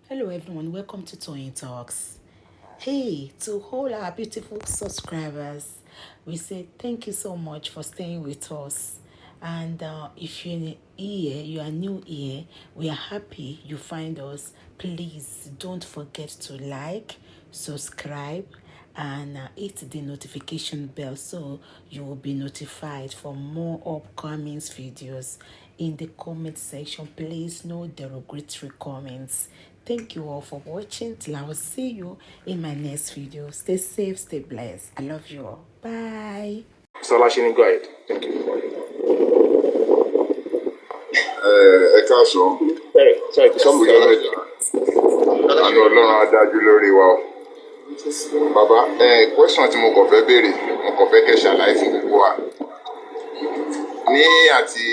Hello everyone, welcome to Toyeen Talks. Hey, to all our beautiful subscribers, we say thank you so much for staying with us. And if you're here, you are new here, we are happy you find us. Please don't forget to like, subscribe, and hit the notification bell so you will be notified for more upcoming videos. In the comment section, please no derogatory comments. Thank you all for watching. Till I will see you in my next video. Stay safe, stay blessed. I love you all. Bye. Salashini, go ahead. Thank you. Sorry, Àánú Ọlọ́run á dájú lórí wa o. Bàbá, question tí mo kàn fẹ́ béèrè, mo kàn fẹ́ kẹ́ ṣàlàyé fún gbogbo wa. Ní àti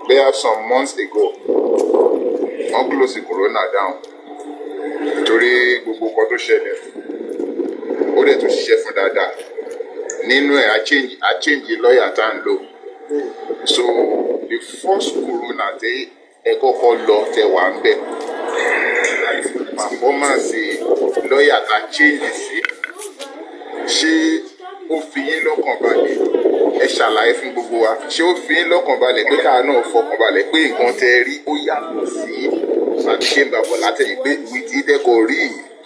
bẹ́ẹ̀ some months ago, wọ́n close corona down. Nítorí gbogbo nǹkan tó ṣẹlẹ̀, ó dẹ̀ tún ṣiṣẹ́ fún dáadáa. Nínú ẹ̀ a change lawyer tá à ń lò. So the first corona tẹ́ ẹ kọ́kọ́ lọ tẹ wà ń bẹ̀. Performance lawyer ta change sí. Ṣé ó fi yín lọ́kàn balẹ̀? Ẹ ṣàlàyé fún gbogbo wa. Ṣé ó fi yín lọ́kàn balẹ̀ pé káà náà fọkàn balẹ̀ pé nǹkan tẹ rí ó yàtọ̀ sí àdìṣẹ́mbà bọ̀ látẹ̀yìn pé ìwé tí dẹ́kọ̀ rí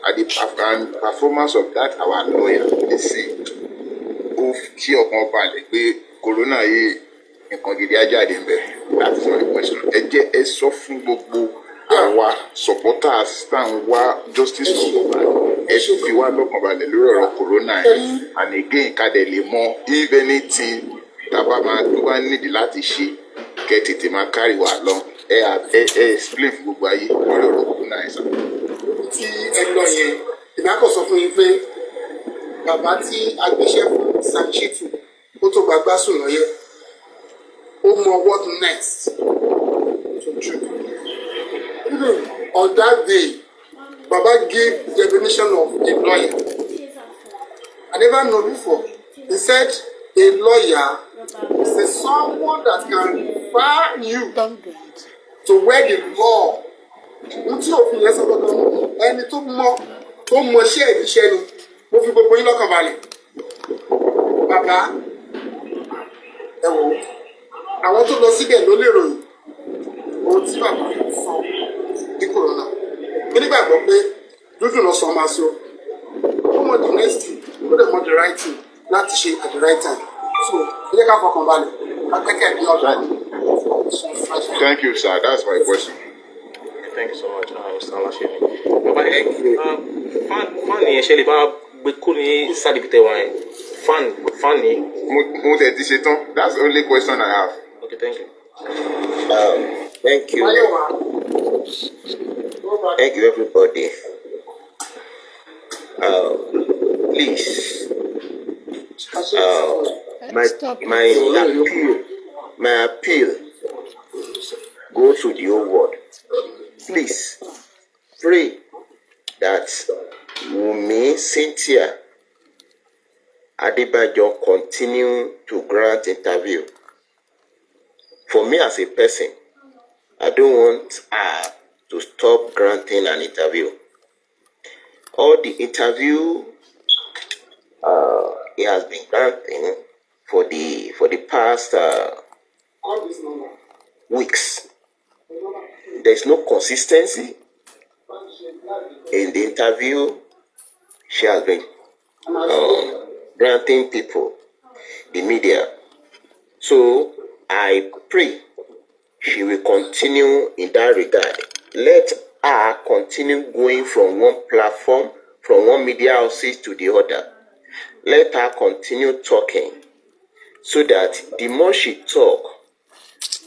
at the performance of that our lawyer dey see. Ó kí ọkàn balẹ̀ pé corona yìí nǹkan gidi á jáde ń bẹ̀. That is my question. Ẹ jẹ́ ẹ sọ fún gbogbo àwa supporters tá à ń wá justice for Mohbad. Ẹ fi wá lọ́kàn balẹ̀ lórí ọ̀rọ̀ corona yìí. And again ká dẹ̀ lè mọ if anything tábà máa tó bá nídìí láti ṣe kẹ́ tètè máa carry wa lọ. Ẹ explain fún gbogbo ayé lórí ọ̀rọ̀ corona yìí sá. Tí ẹ lọ yẹn ìdákọ̀ sọ fún yín pé bàbá tí agbéṣẹ́ fún Sanchitu ó tó gbàgbá sùn lọ́yẹ́ ó mọ what next to do. Even on that day Baba gave definition of a lawyer. I never know before. He said a lawyer is someone that can refer you to where the law. Ntí òfin yẹn sọ gbọdọ ẹni tó mọ iṣẹ́ ìṣẹ́ ni mo fi gbogbo yín lọ́kàn balẹ̀. Bàbá ẹ wò àwọn tó lọ síbẹ̀ ló lè ròyìn ohun tí bàbá sọ ní corona. Mi nígbàgbọ́ pé dúdú lọ sọ máa sọ ó mọ the next thing ó dẹ̀ mọ the right thing láti ṣe at the right time. So ẹ jẹ́ ká fọkàn balẹ̀ ká gbẹ́kẹ̀ ní ọ̀dọ́ àná. Thank you sir, that's my question. Thank you so much, Mr. Alashini. Bàbá fan yẹn ṣe lè bá gbé kó ní sádìbìtẹ̀ wa yẹn. Fan ni. Mo tẹ̀ ti ṣe tán. That's the only question I have. Okay, thank you. Thank you. Thank you, everybody. Please, my appeal go to the whole world. Please pray that Wunmi, Cynthia, Adebayo continue to grant interview. For me as a person, I don't want her to stop granting an interview. All the interview he has been granting for the past weeks. There's no consistency in the interview she has been granting people, the media. So I pray she will continue in that regard. Let her continue going from one platform, from one media houses to the other. Let her continue talking so that the more she talk,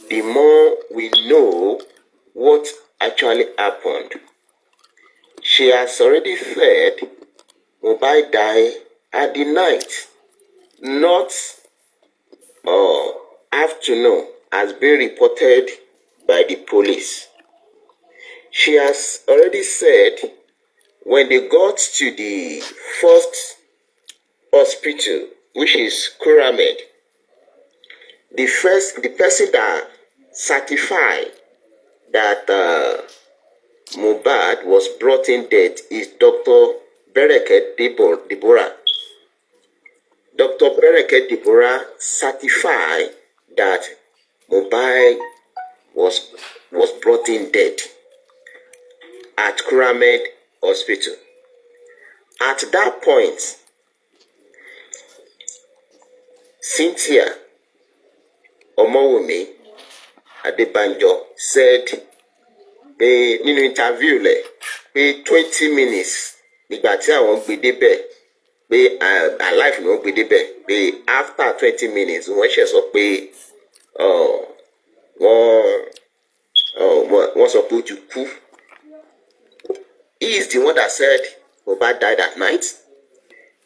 the more we know what actually happened. She has already said Mohbad died at the night, not afternoon, as been reported by the police. She has already said when they got to the first hospital, which is Kuramed, the person that certified that Mohbad was brought in dead is Dr. Bereket Deborah. Dr. Bereket Deborah certified that Mohbad was brought in dead at Kuramed Hospital. At that point, Cynthia Wunmi Adebanjo said in an interview pé 20 minutes nígbà tí àwọn gbé débẹ̀ pé alive ni wọ́n gbé débẹ̀ pé after 20 minutes wọ́n ṣe sọ pé wọ́n sọ pé ó ti kú. He is the one that said Mohbad died at night.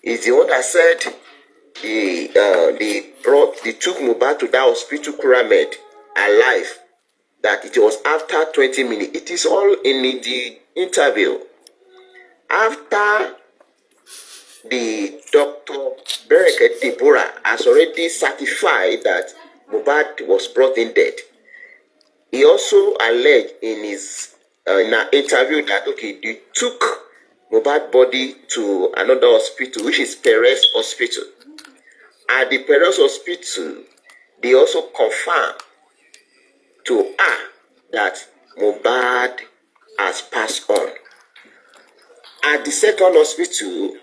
He is the one that said they took Mohbad to that hospital Kuramed alive. That it was after 20 minutes. It is all in the interview. After the Dr. Bereket Deborah has already certified that Mohbad was brought in dead, he also alleged in his in an interview that they took Mohbad body to another hospital, which is Perez Hospital. At the Perez Hospital, they also confirmed to her that Mohbad has passed on. At the second hospital,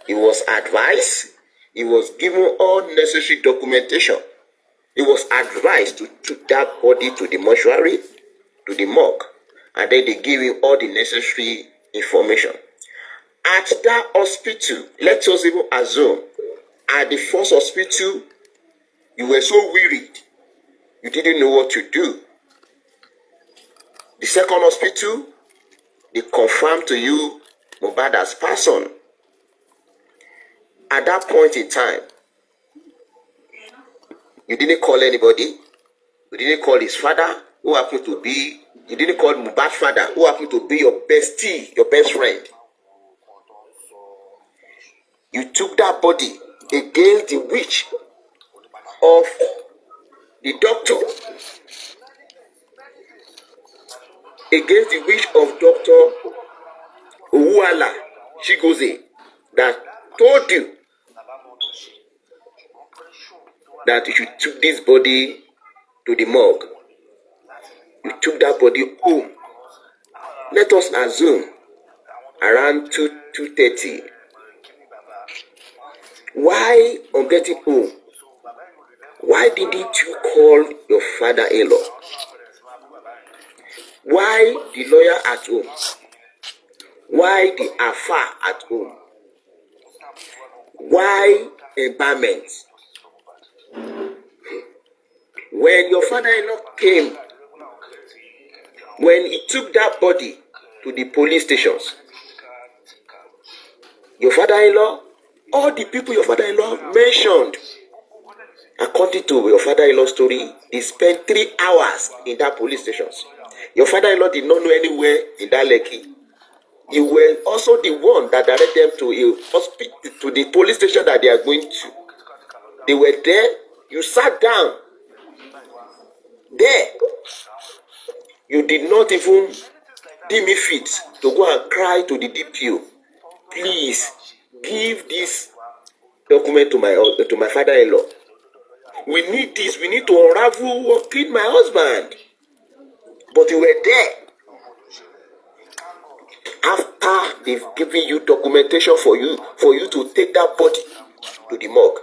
he was advised, he was given all necessary documentation. He was advised to take that body to the mortuary, to the morgue, and then they gave him all the necessary information. At that hospital, let us even assume, at the first hospital, you were so worried, you didn't know what to do. The second hospital, they confirmed to you Mohbad has passed on. At that point in time, you didn't call anybody. You didn't call his father, who happened to be, you didn't call Mohbad's father, who happened to be your bestie, your best friend. You took that body against the wish of the doctor, against the wish of Dr. Owuala Chigozie, that told you that you should take this body to the morgue. You took that body home. Let us assume around 2:30. Why, on getting home, why didn't you call your father-in-law? Why the lawyer at home? Why the affair at home? Why embalmment? When your father-in-law came, when he took that body to the police stations, your father-in-law, all the people your father-in-law mentioned, according to your father-in-law's story, they spent 3 hours in that police stations. Your father-in-law did not know anywhere in that Lekki. You were also the one that directed them to a hospital, to the police station that they are going to. They were there. You sat down there. You did not even deem it fit to go and cry to the DPO. Please give this document to my father-in-law. We need this. We need to unravel what killed my husband. But you were there. After they've given you documentation for you to take that body to the morgue.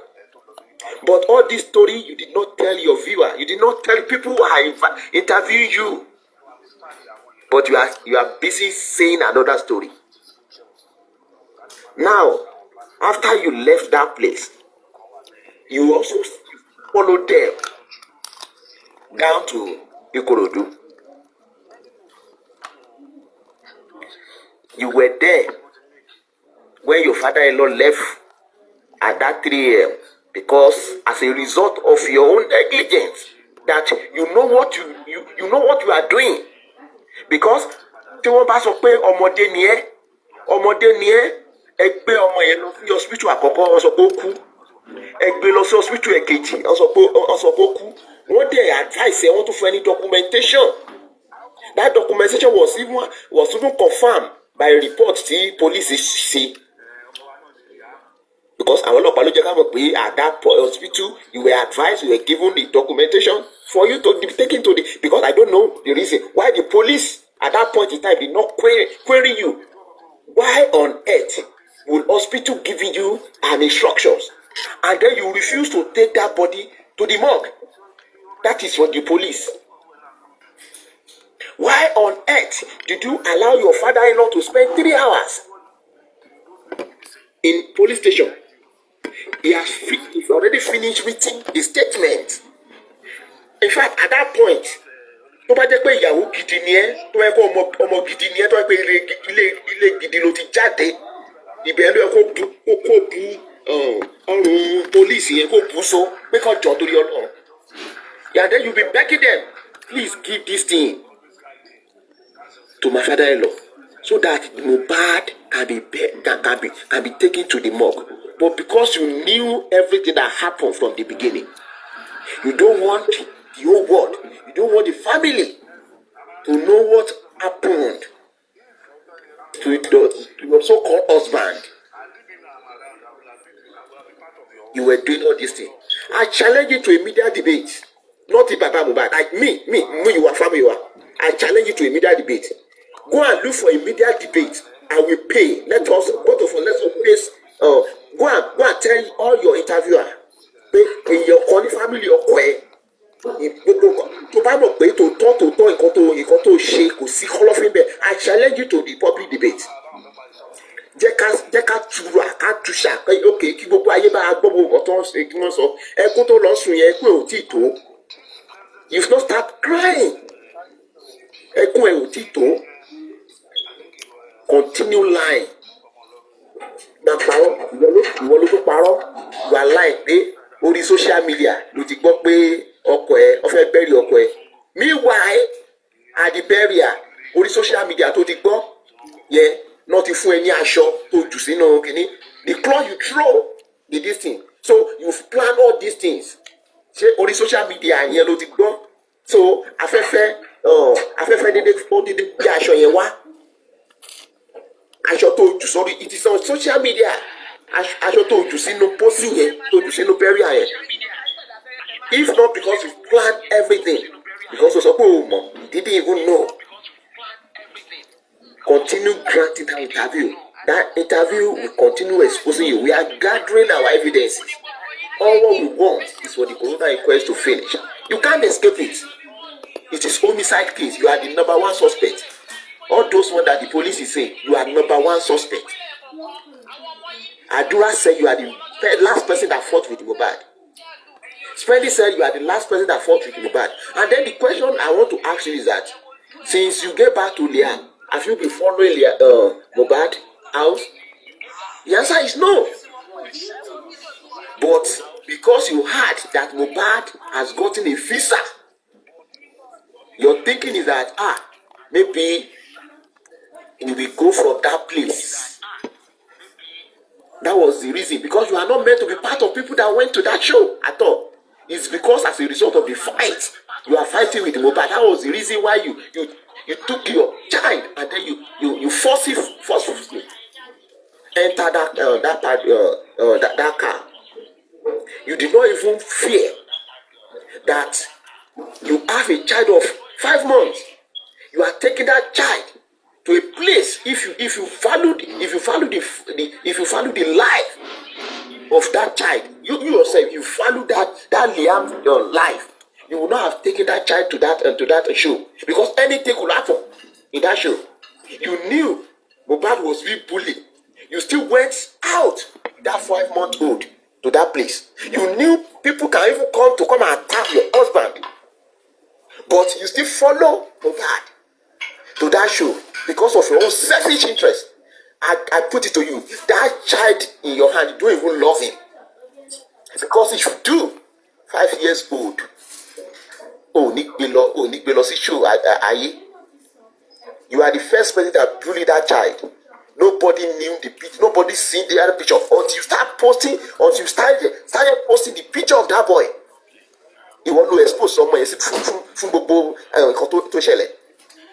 But all this story you did not tell your viewer. You did not tell people who are interviewing you. But you are busy saying another story. Now, after you left that place, you also followed them down to Ikorodu. You were there when your father-in-law left at that 3 a.m. because as a result of your own negligence, that you know what you are doing. Because tí wọ́n bá sọ pé ọmọdé ni ẹ́, ẹ gbé ọmọ yẹn lọ sí hospital àkọ́kọ́, wọ́n sọ pé ó kú. Ẹ gbé lọ sí hospital èkejì, wọ́n sọ pé ó kú. Wọ́n dẹ̀ advice ẹ, wọ́n tún fún ẹ ní documentation. That documentation was even confirmed by a report the police see. Because our local at that hospital, you were advised, you were given the documentation for you to be taken to the. Because I don't know the reason why the police at that point in time did not query you. Why on earth will hospital giving you an instructions and then you refuse to take that body to the morgue? That is for the police. Why on earth did you allow your father-in-law to spend 3 hours in police station? He's already finished writing the statement. In fact, at that point, tó bá jẹ́ pé ìyàwó gidi ni ẹ́, tó bá jẹ́ pé ọmọ gidi ni ẹ́, tó bá jẹ́ pé ilé gidi ló ti jáde, ibẹ̀ ló yẹ kó bu ọrùn police yẹn kó bu so pé kó jọ torí Ọlọ́run. Yeah, then you be begging them, please give this thing to my father-in-law so that Mohbad can be taken to the morgue. But because you knew everything that happened from the beginning, you don't want the whole world, you don't want the family to know what happened to your so-called husband. You were doing all these things. I challenge you to a media debate. Not the Baba Mohbad. Like me, Muyiwa, Muyiwa. I challenge you to a media debate. Go and look for a media debate. I will pay. Let us, both of us, let's face. Go and tell all your interviewer. In your own family, your way. To bá mọ̀ pé tòótọ́ nǹkan tó ṣe kò sí kọ́lọ́fín bẹ́ẹ̀. I challenge you to the public debate. Jẹ́ ká tura ká tuṣà pé okay kí gbogbo ayé bá gbọ́ gbogbo nǹkan tó ń ṣe kí wọ́n sọ ẹkún tó lọ sùn yẹn ẹkún ẹ̀ ò tí ì tó. If not start crying, ẹkún ẹ̀ ò tí ì tó. Continue lying. Na parọ́ ìwọ ló tó parọ́ wà láì pé orí social media ló ti gbọ́ pé ọkọ ẹ̀ ó fẹ́ bury ọkọ ẹ̀. Meanwhile at the burial orí social media tó ti gbọ́ yẹn náà ti fún ẹ ní aṣọ tó jù sínú kìíní. The cloth you throw the this thing. So you plan all these things. Ṣé orí social media yẹn ló ti gbọ́? So afẹ́fẹ́ dédé bí aṣọ yẹn wá. Aṣọ tó jù sórí it is on social media. Aṣọ tó jù sínú pósí yẹn tó jù sínú burial yẹn. If not because you planned everything, because of you didn't even know. Continue granting that interview. That interview will continue exposing you. We are gathering our evidences. All what we want is for the corona inquest to finish. You can't escape it. It is homicide case. You are the number one suspect. All those ones that the police is saying, you are number one suspect. Adura said you are the last person that fought with Mohbad. Spendy said you are the last person that fought with Mohbad. And then the question I want to ask you is that, since you get back to Liam, have you been following Mohbad house? The answer is no. But because you heard that Mohbad has gotten a visa, your thinking is that maybe you will go from that place. That was the reason, because you are not meant to be part of people that went to that show at all. It's because as a result of the fight, you are fighting with Mohbad. That was the reason why you took your child and then you forcefully enter that car. You did not even fear that you have a child of 5 months. You are taking that child to a place. If you follow the life of that child, you yourself, you follow that Liam life, you would not have taken that child to that show, because anything could happen in that show. You knew Mohbad was being bullied. You still went out that 5-month-old to that place. You knew people can even come and attack your husband, but you still follow Mohbad to that show because of your own selfish interest. I put it to you, that child in your hand, you don't even love him. Because if you do, 5 years old, you are the first person that bullied that child. Nobody knew the picture, nobody seen the other picture until you started posting the picture of that boy. You want to expose someone from gbogbo nǹkan tó ṣẹlẹ̀.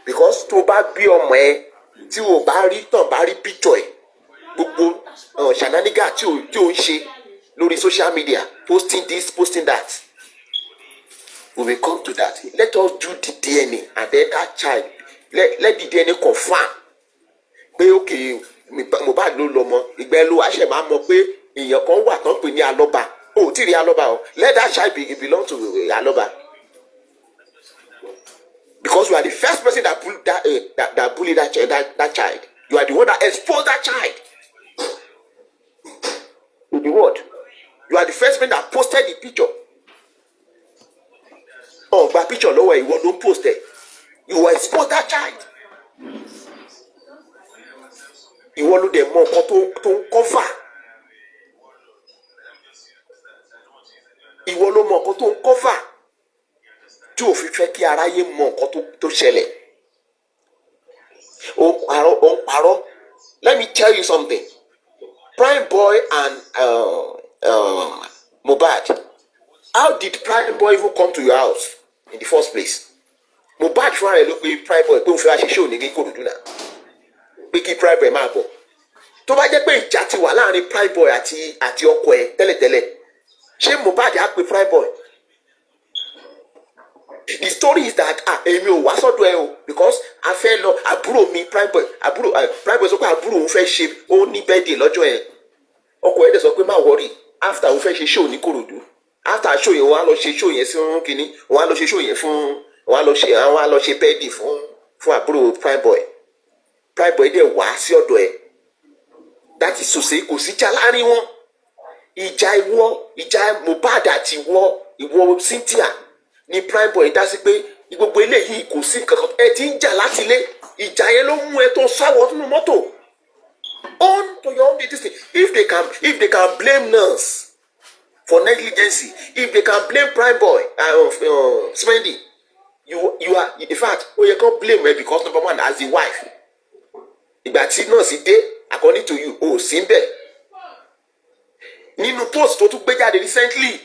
because tó bá bí ọmọ ẹ tí o bá rí tàn bá rí picture ẹ gbogbo shenanigan tí o ń ṣe lórí social media, posting this, posting that. We will come to that. Let us do the DNA and then that child, let the DNA confirm pé okay Mohbad ló lọ́mọ, ìgbẹ́ ló àṣẹ máa mọ̀ pé èèyàn kan wà tán pè ní Alọ́ba. O tí rí Alọ́ba o, let that child belong to Alọ́ba. Because you are the first person that bullied that child. You are the one that exposed that child. In the word, you are the first person that posted the picture. Oh, gba picture lọ́wọ́ ẹ̀ ìwọ ló ń post ẹ̀. You will expose that child. Ìwọ ló dẹ̀ mọ nǹkan tó ń cover. Ìwọ ló mọ nǹkan tó ń cover. Tí o fi fẹ́ kí aráyé mọ nǹkan tó ṣẹlẹ̀. Ó ń parọ́. Let me tell you something. Prime Boy and Mohbad. How did Prime Boy even come to your house in the first place? Mohbad fúnra rẹ̀ ló pe Prime Boy pé òun fẹ́ wá ṣe show ní Ìkòròdú náà. Pé kí Prime Boy máa bọ̀. Tó bá jẹ́ pé ìjà ti wà láàrin Prime Boy àti ọkọ ẹ̀ tẹ́lẹ̀tẹ́lẹ̀, ṣé Mohbad á pe Prime Boy? The story is that èmi ò wá sọ́dọ̀ ẹ o because a fẹ́ lọ àbúrò mi Prime Boy sọ pé àbúrò òun fẹ́ ṣe ó ní birthday lọ́jọ́ yẹn. Ọkọ ẹ̀ dẹ̀ sọ pé má worry after òun fẹ́ ṣe show ní Ìkòròdú. After show yẹn wọ́n á lọ ṣe show yẹn fún kínní, wọ́n á lọ ṣe show yẹn fún wọ́n á lọ ṣe birthday fún àbúrò Prime Boy. Prime Boy dẹ̀ wá sí ọ̀dọ̀ ẹ̀. That is to say kò sí ìjà láàrin wọn. Ìjà Mohbad àti ìwọ Cynthia ni Prime Boy dá sí pé gbogbo eléyìí kò sí nǹkan kan ẹ ti ń jà láti ilé. Ìjà yẹn ló mú ẹ tó sáwọ nínú mọ́tò. On to your own thing. If they can blame nurse for negligence, if they can blame Prime Boy spending, you are in fact you can't blame her because number one as the wife. Ìgbà tí nurse dé according to you sí ń bẹ̀. Nínú post tó tún gbé jáde recently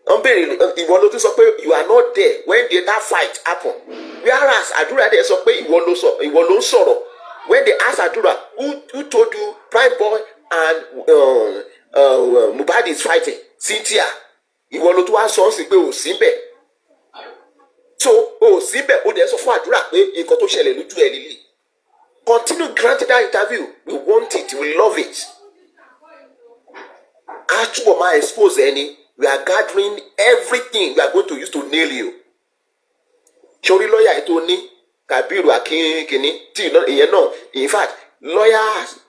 wọ́n béèrè ìwọ ló tún sọ pé you are not there when that fight happen. Whereas Àdúrà dẹ̀ sọ pé ìwọ ló ń sọ̀rọ̀ when they ask Àdúrà who told you Prime Boy and Mohbad is fighting Cynthia ìwọ ló tún wá sọ ọ́ sí pé ò sí ń bẹ̀. So ò sí ń bẹ̀ ó dẹ̀ sọ fún Àdúrà pé nǹkan tó ṣẹlẹ̀ lójú ẹ̀ lílì. Continue granting that interview. We want it. We love it. As to my expose any, we are gathering everything we are going to use to nail you. Shori lawyer ito ni Kabiru Akinkini. You know, in fact, lawyers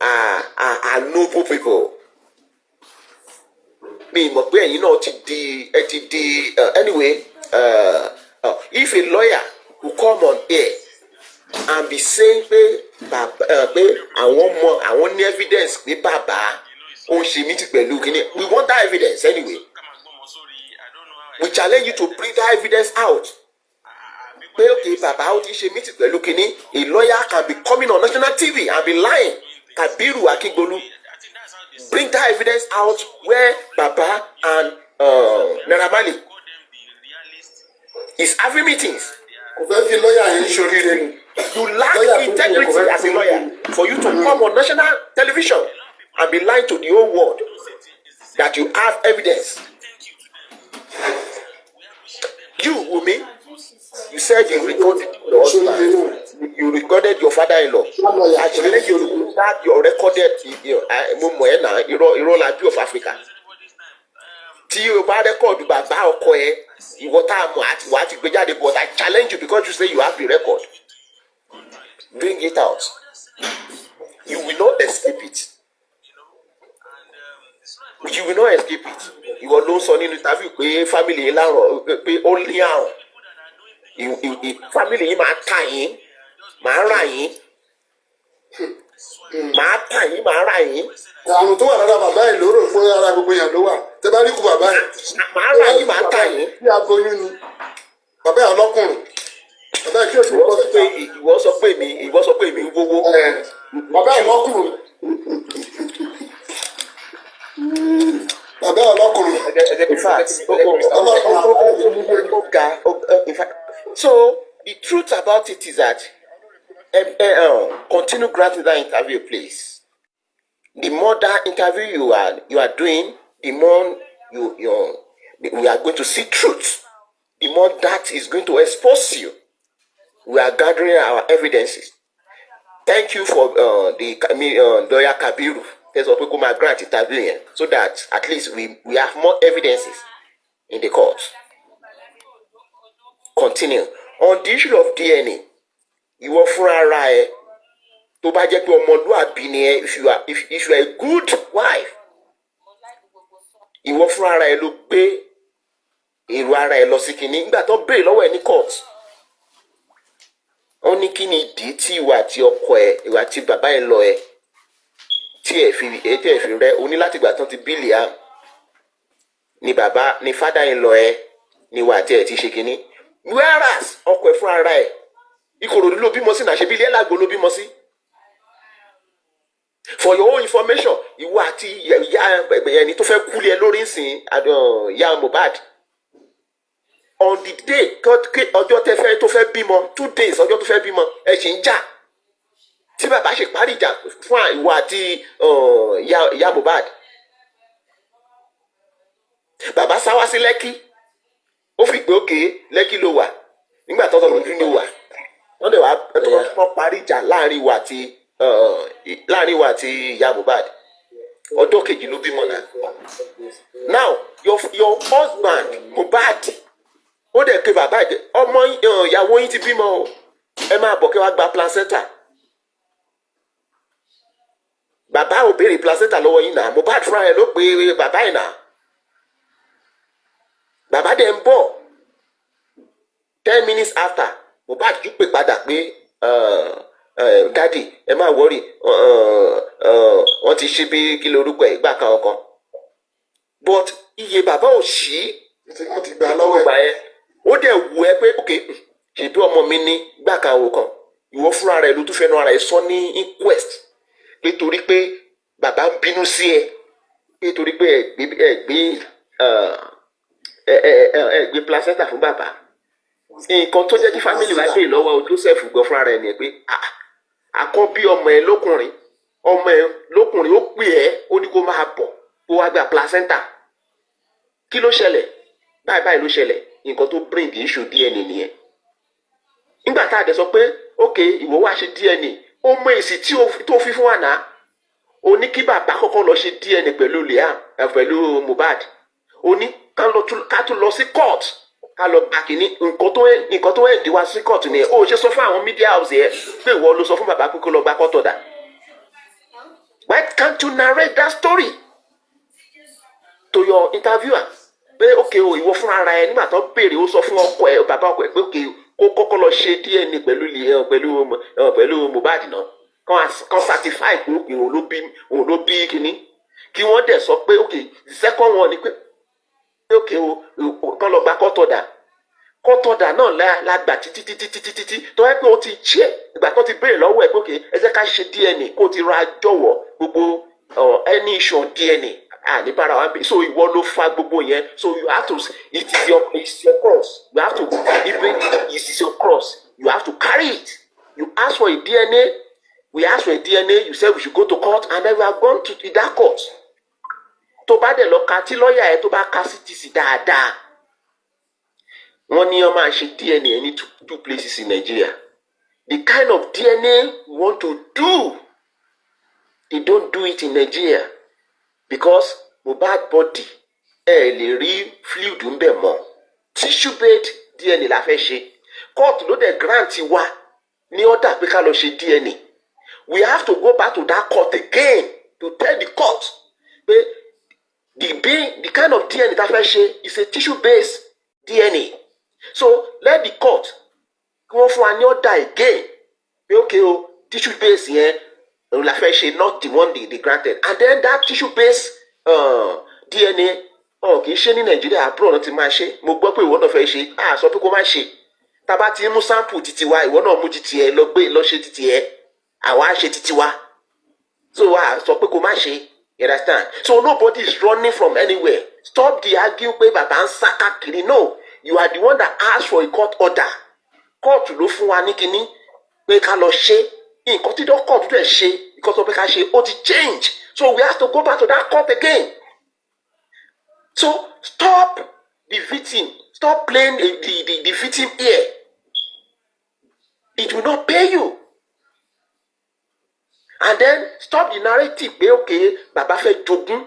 are noble people. Me, you know, anyway. If a lawyer will come on air and be saying pé àwọn ní evidence pé bàbá ó ń ṣe meeting pẹ̀lú kíní, we want that evidence anyway. We challenge you to bring that evidence out. Pé okay bàbá ó ti ṣe meeting pẹ̀lú kíní, a lawyer can be coming on national TV and be lying. Kabiru Akingbolu, bring that evidence out where Baba and Naira Marley is having meetings. You lack integrity as a lawyer for you to come on national television and be lying to the whole world that you have evidence. You, Wunmi, you said you recorded your father-in-law. Actually, you recorded Irolabi of Africa. Tí o bá record bàbá ọkọ ẹ, ìwọ tá a mọ̀ àti wàá ti gbé jáde, but I challenge you because you say you have the record. Bring it out. You will not escape it. You will not escape it. Ìwọ ló ń sọ nínú interview pé family yín lárùn pé ó ní àrùn. Family yín máa tà yín, máa rà yín. Máa tà yín, máa rà yín. Àrùn tó wà lára bàbá ẹ̀ lóró fún ara gbogbo yẹn ló wà. Tẹ bá rí kú bàbá ẹ̀. Máa rà yín, máa tà yín. Bí aboyún ni. Bàbá ẹ̀ ọlọ́kùnrin. Bàbá ẹ̀ kí òṣèlú kọ́ síta. Ìwọ sọ pé mi ń wówó. Bàbá ẹ̀ ọlọ́kùnrin. Bàbá ẹ̀ ọlọ́kùnrin. In fact, so the truth about it is that continue granting that interview, please. The more that interview you are doing, the more we are going to see truth. The more that is going to expose you. We are gathering our evidences. Thank you for lawyer Kabiru. There's a people grant interview so that at least we have more evidences in the court. Continue. On the issue of DNA, you are fúnra ẹ tó bá jẹ́ pé ọmọlúwàbí ni ẹ, if you are a good wife, ìwọ fúnra ẹ ló gbé èrò ara ẹ lọ sí kìíní nígbà tó béèrè lọ́wọ́ ẹ ní court. Ó ní kí ni ìdí tí ìwà àti ọkọ ẹ, ìwà àti bàbá ẹ lọ ẹ tí ẹ fi rẹ, ó ní láti gbà tán ti bílì á ni bàbá ni fádà ẹ lọ ẹ ni ìwà àti ẹ ti ṣe kìíní. Whereas ọkọ ẹ fúnra ara ẹ Ìkòròdú ló bímọ sí náà ṣe bí ilé Ẹ̀làgbò ló bímọ sí. For your own information, ìwọ àti ìyá ẹni tó fẹ́ kúlẹ̀ lórí ìsìn ìyá Mohbad. On the day ọjọ́ tó fẹ́ bímọ 2 days ọjọ́ tó fẹ́ bímọ ẹ ṣì ń jà. Tí bàbá ṣe parí ìjà fún ìwọ àti ìyá Mohbad. Bàbá sá wá sí Lẹ́kí. Ó fi pé òkè Lẹ́kí ló wà nígbà tó tọ́ lójú ló wà. Wọ́n dẹ̀ wá parí ìjà láàrin ìwà àti ìyá Mohbad. Ọjọ́ kejì ló bímọ náà. Now your husband Mohbad ó dẹ̀ pé bàbá ẹ̀ ọmọ ìyàwó yín ti bímọ o, ẹ máa bọ̀ kí wàá gba placenta. Bàbá ò béèrè placenta lọ́wọ́ yín náà, Mohbad fúnra ẹ̀ ló pe bàbá ẹ̀ náà. Bàbá dẹ̀ ń bọ̀ 10 minutes after Mohbad tún pè padà pé dádì ẹ má wọrí wọ́n ti ṣe bí kí lorúkọ ẹ̀ gbà kan ọkàn. But iye bàbá ò ṣí wọ́n ti gbà lọ́wọ́ ẹ̀. Ó dẹ̀ wù ẹ́ pé ok ṣèbí ọmọ mi ní gbà kan ọkàn. Ìwọ fúnra rẹ̀ ló tún fẹ́nu ara ẹ̀ sọ ní inquest pé torí pé bàbá ń bínú sí ẹ pé torí pé ẹ gbé placenta fún bàbá. Nǹkan tó jẹ́ kí family wa dé lọ́wọ́ Joseph gan fúnra rẹ̀ ni pé àkọ́bí ọmọ ẹ lókùnrin ó pè ẹ́ ó ní kó máa bọ̀ kó wá gba placenta. Kí ló ṣẹlẹ̀? Báyìí ló ṣẹlẹ̀. Nǹkan tó bring issue DNA nìyẹn. Nígbà tá a dẹ̀ sọ pé ok ìwọ wá ṣe DNA, ó mọ èsì tó fi fún wa náà. Ó ní kí bàbá kọ́kọ́ lọ ṣe DNA pẹ̀lú Mohbad. Ó ní ká tún lọ sí court ká lọ gba kìíní nǹkan tó ẹ̀dí wá sí court nìyẹn. Ó ṣe sọ fún àwọn media house yẹn pé ìwọ ló sọ fún bàbá pé kó lọ gba court order. Why can't you narrate that story to your interviewer? Pé okay o ìwọ fúnra ara ẹ nígbà tó béèrè ó sọ fún ọkọ ẹ bàbá ọkọ ẹ pé okay kó kọ́kọ́ lọ ṣe DNA pẹ̀lú Mohbad náà kan certify pé òun ló bí kíní kí wọ́n dẹ̀ sọ pé okay the second one ni pé okay o kan lọ gba court order náà la gbà títí tó yẹ pé ó ti ṣe ìgbà tó ti béèrè lọ́wọ́ ẹ pé okay ẹ jẹ́ ká ṣe DNA kó ti ra jọ̀wọ́ gbogbo any issue on DNA ní bára wa bí so ìwọ ló fa gbogbo yẹn so you have to it's your cross you have to it is your cross you have to carry it. You ask for a DNA, we ask for a DNA, you said we should go to court and then we are going to that court. Tó bá dẹ̀ lọ ka tí lọ́ọ̀yà ẹ̀ tó bá ka CTC dáadáa wọ́n ní wọ́n máa ṣe DNA ní two places in Nigeria. The kind of DNA we want to do, they don't do it in Nigeria because Mohbad body lè rí fluid ń bẹ̀ mọ́. Tissue based DNA la fẹ́ ṣe. Court ló dẹ̀ grant wa ní order pé ká lọ ṣe DNA. We have to go back to that court again to tell the court pé the kind of DNA that fẹ́ ṣe is a tissue based DNA. So let the court go for an order again. Okay, oh, tissue based yẹn la fẹ́ ṣe, not the one they granted. And then that tissue based DNA kì í ṣe ní Nàìjíríà abroad náà ti máa ṣe. Mo gbọ́ pé ìwọ náà fẹ́ ṣe. Sọ pé kó má ṣe. Tá bá ti mú sample títí wa, ìwọ náà mú títí ẹ lọ ṣe títí ẹ. Àwa ṣe títí wa. So sọ pé kó má ṣe. You understand? So nobody is running from anywhere. Stop the arguing pé bàbá ń sá káàkiri. No, you are the one that asked for a court order. kóòtù ló fún wa ní kinní pé ká lọ ṣe nǹkan tí kóòtù dẹ̀ ṣe nǹkan tó pé ká ṣe ó ti change so we have to go back to that court again. So stop the victim, stop playing the victim here. It will not pay you. And then stop the narrative pé okay bàbá fẹ́ jogún.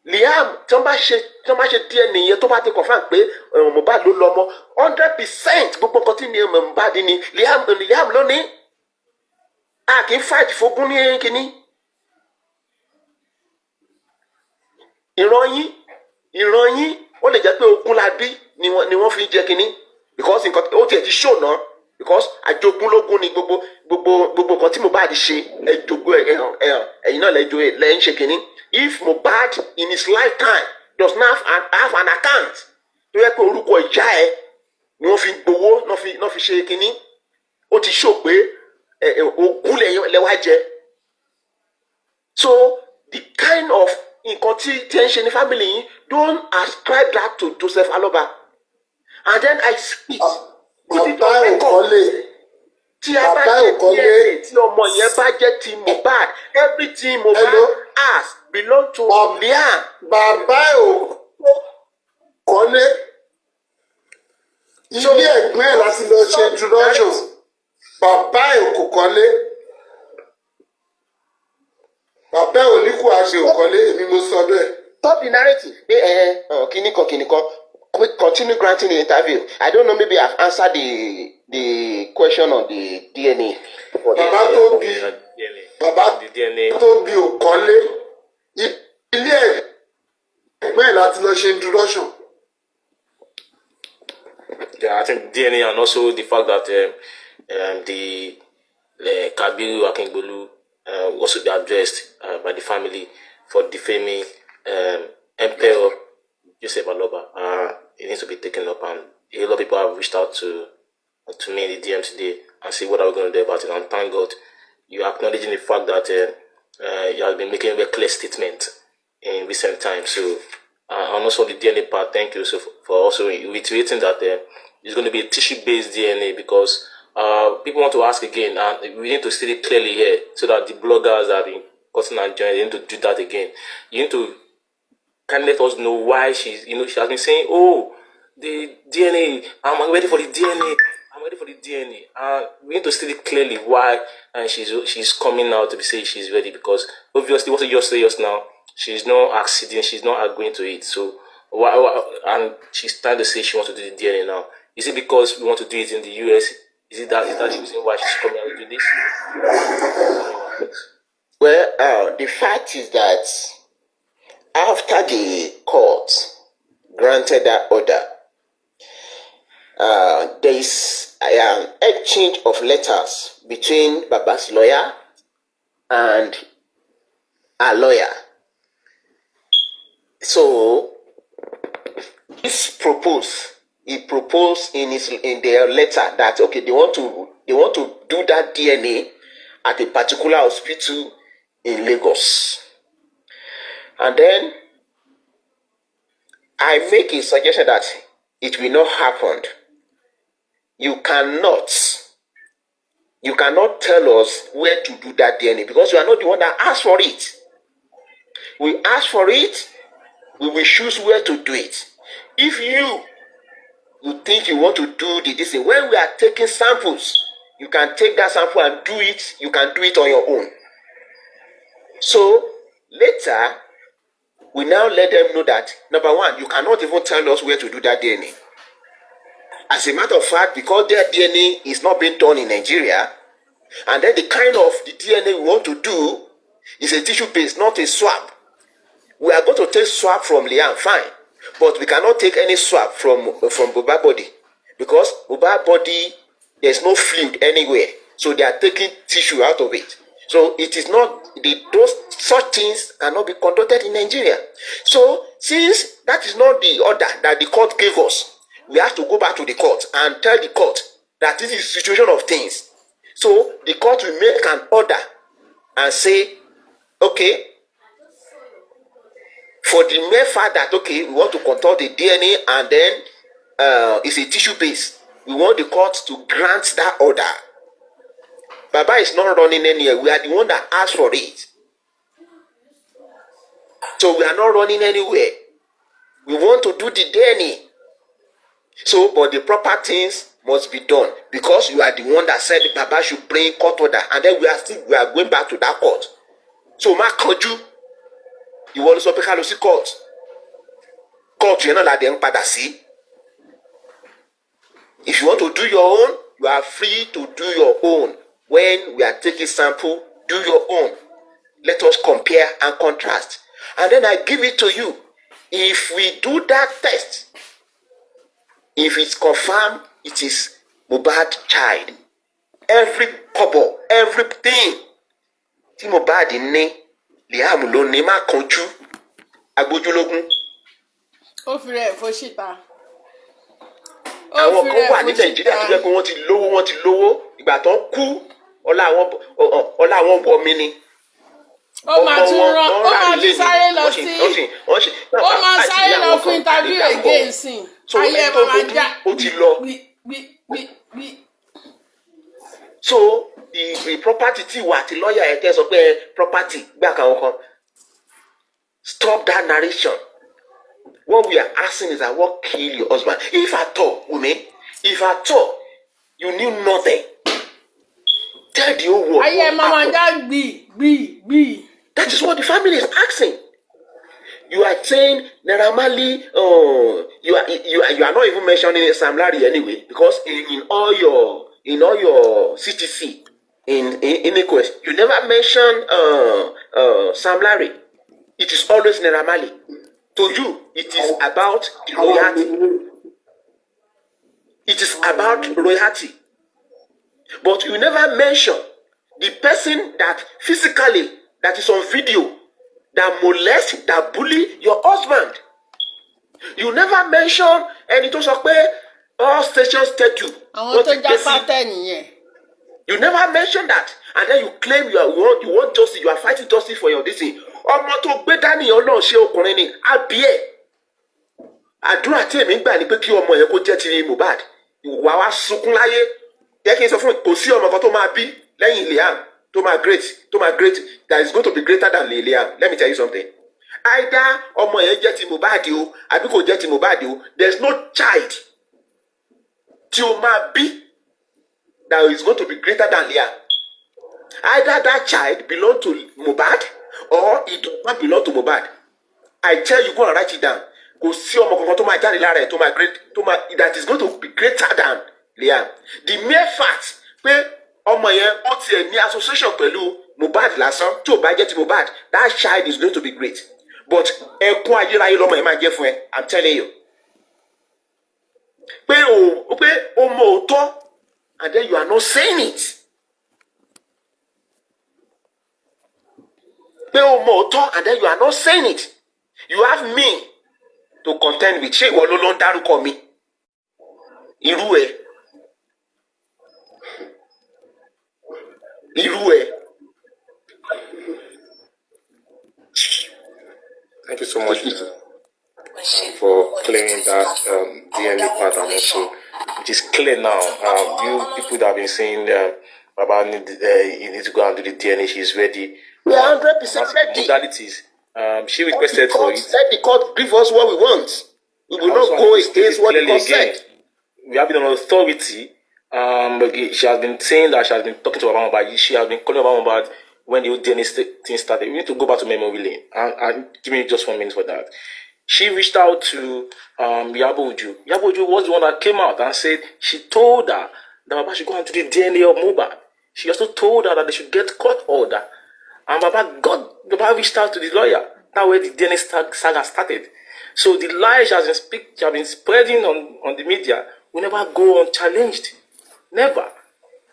Liam tí wọ́n bá ṣe DNA yẹn tó bá ti confirm pé Mohbad ló lọ́mọ 100% gbogbo nǹkan tí ni Mohbad ni Liam ló ní. A kì í fight fógún ní kínní. ìran yín ó lè jẹ́ pé ogún la bí ni wọ́n fi jẹ kínní because nǹkan ó tiẹ̀ ti show náà because àjogúnlógún ni gbogbo nǹkan tí Mohbad ṣe ẹ̀yin náà lẹ́yìn ṣe kínní. If Mohbad in his lifetime does not have an account tó yẹ pé orúkọ ìyá ẹ ni wọ́n fi gbowó náà fi ṣe kínní ó ti show pé ogún lẹ́wà jẹ. So the kind of nǹkan tí ẹ ń ṣe ní family yín don't ascribe that to Joseph Aloba and then I speak. Bàbá ò kọ́lé. Tí a bá jẹ́ DNA tí ọmọ yẹn bá jẹ́ ti Mohbad everything Mohbad has belong to Liam. Bàbá ò kọ́lé. Ilé ẹ̀gbọ́n ẹ̀ láti lọ ṣe introduction. Bàbá ò kò kọ́lé. Bàbá ò ní kó àṣẹ ò kọ́lé èmi mo sọ bẹ́ẹ̀. Stop the narrative. Kìnìkan. Continue granting the interview. I don't know, maybe I've answered the question on the DNA. Bàbá tó bí ò kọ́lé. Ilé ẹ̀gbọ́n ẹ̀ láti lọ ṣe introduction. Yeah, I think DNA and also the fact that the Kabiru Akingbolu also be addressed by the family for defaming Emperor Joseph Aloba. It needs to be taken up, and a lot of people have reached out to me in the DM today and say what are we going to do about it. And thank God you are acknowledging the fact that you have been making a very clear statement in recent times. So and also the DNA part, thank you so for also reiterating that it's going to be a tissue-based DNA because people want to ask again, and we need to state it clearly here so that the bloggers that have been cutting and joining, they need to do that again. You need to can let us know why she has been saying, oh, the DNA, I'm ready for the DNA. I'm ready for the DNA. We need to state it clearly why she's coming out to be saying she's ready because obviously what you just say just now, she's not acceding, she's not agreeing to it. So and she's trying to say she wants to do the DNA now. Is it because we want to do it in the US? Is that the reason why she's coming out to do this? Well, the fact is that after the court granted that order, there is an exchange of letters between Baba's lawyer and our lawyer. So, he proposed in their letter that okay, they want to do that DNA at a particular hospital in Lagos. And then I make a suggestion that it will not happen. You cannot tell us where to do that DNA because you are not the one that asked for it. We ask for it, we will choose where to do it. If you think you want to do this thing, when we are taking samples, you can take that sample and do it, you can do it on your own. So later, we now let them know that, number one, you cannot even tell us where to do that DNA. As a matter of fact, because their DNA is not being done in Nigeria, and then the kind of the DNA we want to do is a tissue-based, not a swab. We are going to take swab from Liam, fine, but we cannot take any swab from Mohbad body because Mohbad body, there's no fluid anywhere, so they are taking tissue out of it. So it is not such things cannot be conducted in Nigeria. So since that is not the order that the court gave us, we have to go back to the court and tell the court that this is the situation of things. So the court will make an order and say, okay, for the mere fact that okay, we want to control the DNA and then it's a tissue base, We want the court to grant that order. Baba is not running anywhere. We are the one that asked for it. So we are not running anywhere. We want to do the DNA. So, but the proper things must be done because you are the one that said Baba should bring court order, and then we are going back to that court. So, ma kanju, you want to speak to court. Court, you know that they padà sí. If you want to do your own, you are free to do your own. When we are taking sample, do your own. Let us compare and contrast. And then I give it to you. If we do that test, if it's confirmed, it is Mohbad child. Every kobo, everything. Tí Mohbad ní, Liam ló ní má kanjú. Agbójúlógún. Ó fi rẹ̀ fò síta. Àwọn kan wà ní Nàìjíríà tó jẹ́ pé wọ́n ti lówó. Ìgbà tó ń kú, ọlá àwọn wọ mí ni. Ó máa tún sáré lọ sí. Ó máa sáré lọ fún interview again sí. Ayé máa já. Ó ti lọ. So the property tí wà tí lọ́ọ̀yà ẹ̀ tẹ́ sọ pé property gbà káwọn kan. Stop that narration. What we are asking is that what killed your husband? If at all, Wunmi, if at all you knew nothing, tell the whole world. Ayé máa já gbì. That is what the family is asking. You are saying Naira Marley, you are not even mentioning Sam Larry anyway, because in all your CTC in Equest, you never mention Sam Larry. It is always Naira Marley. To you, it is about royalty. It is about royalty. But you never mention the person that physically, that is on video, that molest, that bully your husband. You never mention ẹni tó sọ pé all stations take you. Àwọn tó jápá tẹ̀ nìyẹn. You never mention that, and then you claim you want justice. You are fighting justice for your destiny. Ọmọ tó gbé dání Ọlọ́run ṣe ọkùnrin ni àbí ẹ̀. Àdúrà tí èmi ń gbà ni pé kí ọmọ yẹn kó jẹ́ ti Mohbad. Ìwà wa sunkún láyé. Jẹ́ kí n sọ fún kò sí ọmọ kan tó máa bí lẹ́yìn Liam tó máa great that is going to be greater than Liam. Let me tell you something. Either ọmọ yẹn jẹ́ ti Mohbad o àbí kò jẹ́ ti Mohbad o. There is no child tí o máa bí that is going to be greater than Liam. Either that child belong to Mohbad or it does not belong to Mohbad. I tell you, go and write it down. Kò sí ọmọ kankan tó máa jáde lára ẹ̀ tó máa that is going to be greater than Liam. The mere fact pé ọmọ yẹn ó tiẹ̀ ní association pẹ̀lú Mohbad lásán tí ò bá jẹ́ ti Mohbad, that child is going to be great. But ẹkún ayérayé lọ́mọ yẹn máa jẹ́ fún ẹ, I'm telling you. Pé o mọ òótọ́ and then you are not saying it. Pé o mọ òótọ́ and then you are not saying it. You have me to contend with. Ṣé ìwọ ló ń dárúkọ mi? Irú ẹ̀. Thank you so much for clearing that DNA part, and also It is clear now. You people that have been saying Baba you need to go and do the DNA. She's ready. We are 100% ready. Modalities. She requested for it. Let the court give us what we want. We will not go against what the court said. We have been on authority. She has been saying that she has been talking to Baba Mohbad. She has been calling Baba Mohbad when the DNA thing started. We need to go back to memory lane. And give me just 1 minute for that. She reached out to Yabo Ojo. Yabo Ojo was the one that came out and said she told her that Baba should go and do the DNA of Mohbad. She also told her that they should get court order. And Baba reached out to the lawyer. That's where the DNA saga started. So the lies she has been spreading on the media will never go unchallenged. Never.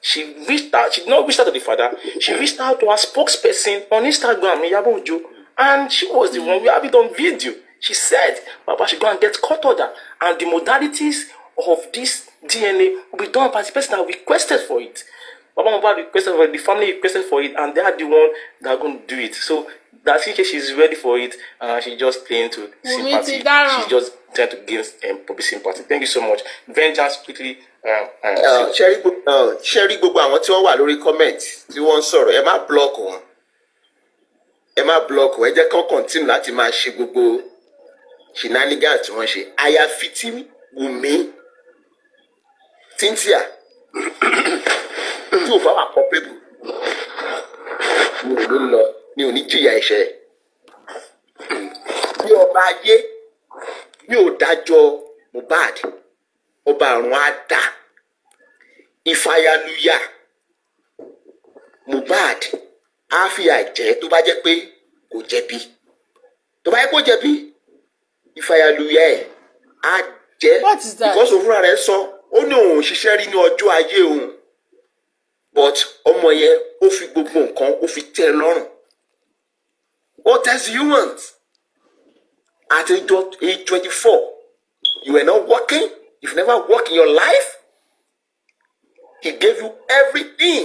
She reached out. She did not reach out to the father. She reached out to her spokesperson on Instagram, Yabo Ojo, and she was the one. We have it on video. She said Baba should go and get court order, and the modalities of this DNA will be done by the person that requested for it. Baba Mohbad requested for it, the family requested for it, and they are the one that are going to do it. So that's in case she's ready for it, she's just playing to sympathy. She's just trying to gain public sympathy. Thank you so much. Vengeance quickly ṣẹ́rí gbogbo àwọn tí wọ́n wà lórí comment tí wọ́n ń sọ̀rọ̀ ẹ má block wọn ẹ jẹ́ kán continue láti máa ṣe gbogbo shenanigans tí wọ́n ṣe àyàfi tí Wunmi Cynthia tí ò bá wà culpable mi ò ló lọ mi ò ní jìyà ẹ̀ṣẹ̀ bí ọba ayé mi ò dájọ́ Mohbad ọba àrùn á dá ìfàyàlùyà Mohbad á fi àjẹ́ tó bá jẹ́ pé kò jẹ̀bi tó bá yẹ kó jẹ̀bi ìfàyàlùyà ẹ̀ á jẹ́ because òfúra rẹ̀ sọ ó ní òun ṣiṣẹ́ rí ní ọjọ́ ayé òun but ọmọ yẹn ó fi gbogbo nǹkan ó fi tẹ́ ẹ lọ́rùn what else you want at age 24 you were not working you've never worked in your life he gave you everything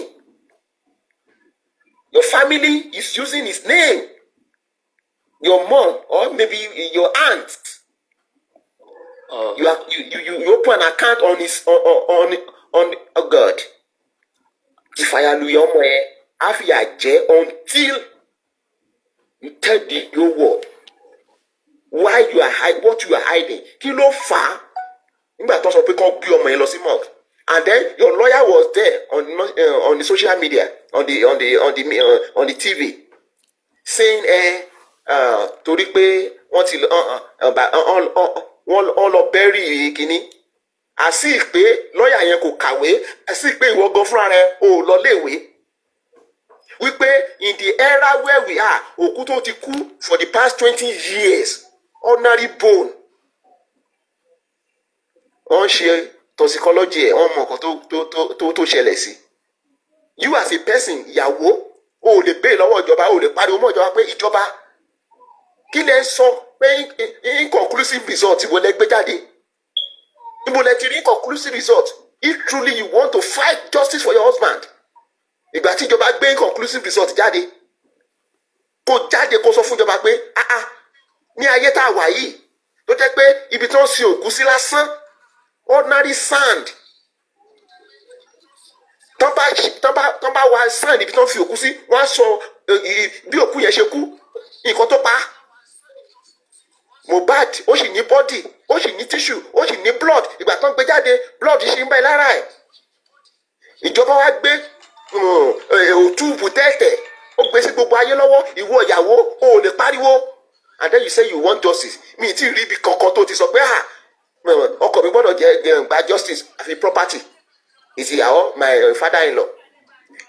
your family is using his name your mom or maybe your aunt you open an account on his on oh God ìfàyàlùyà ọmọ ẹ á fi àjẹ́ until you tell the whole world why you are hiding what you are hiding kí ló fà á nígbà tó sọ pé kán gbé ọmọ yẹn lọ sí morgue and then your lawyer was there on the social media on the TV saying torí pé wọ́n ti wọ́n lọ bẹ́rì kínní àsì pé lọ́ọ̀yà yẹn kò kàwé àsì pé ìwọ gan fúnra rẹ ò lọ léèwé wípé in the era where we are òkú tó ti kú for the past 20 years ordinary bone wọ́n ṣe toxicology ẹ̀ wọ́n mọ nǹkan tó ṣẹlẹ̀ sí you as a person ìyàwó o ò lè béè lọ́wọ́ ìjọba o ò lè pariwo mọ́ ìjọba pé ìjọba kí lẹ sọ pé inconclusive result wo lẹ gbé jáde níbo lẹ ti rí inconclusive result if truly you want to fight justice for your husband ìgbà tí ìjọba gbé inconclusive result jáde kó sọ fún ìjọba pé ní ayé tá a wà yìí tó jẹ́ pé ibi tí wọ́n sin òkú sí lásán ordinary sand tán bá wá sand ibi tí wọ́n fi òkú sí wọ́n á sọ bí òkú yẹn ṣe kú nǹkan tó pa á. Mohbad ó sì ní body ó sì ní tissue ó sì ní blood ìgbà tó ń gbé jáde blood ṣì ń bẹ lára ẹ̀ ìjọba wa gbé òtúbù tẹ́tẹ̀ ó gbé sí gbogbo ayé lọ́wọ́ ìwọ ìyàwó o ò lè pariwo and then you say you want justice mi ti rí ibi kankan tó ti sọ pé ọkọ mi gbọ́dọ̀ jẹ gba justice àfi property is ìyàwó my father-in-law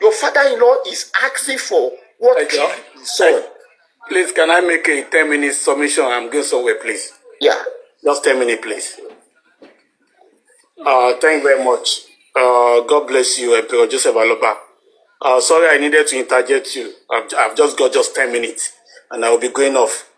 your father-in-law is asking for what killed his son. Please, can I make a 10-minute submission? I'm going somewhere, please. Yeah. Just 10 minutes, please. Thank you very much. God bless you, Emperor Joseph Aloba. Sorry, I needed to interject you. I've just got 10 minutes, and I will be going off.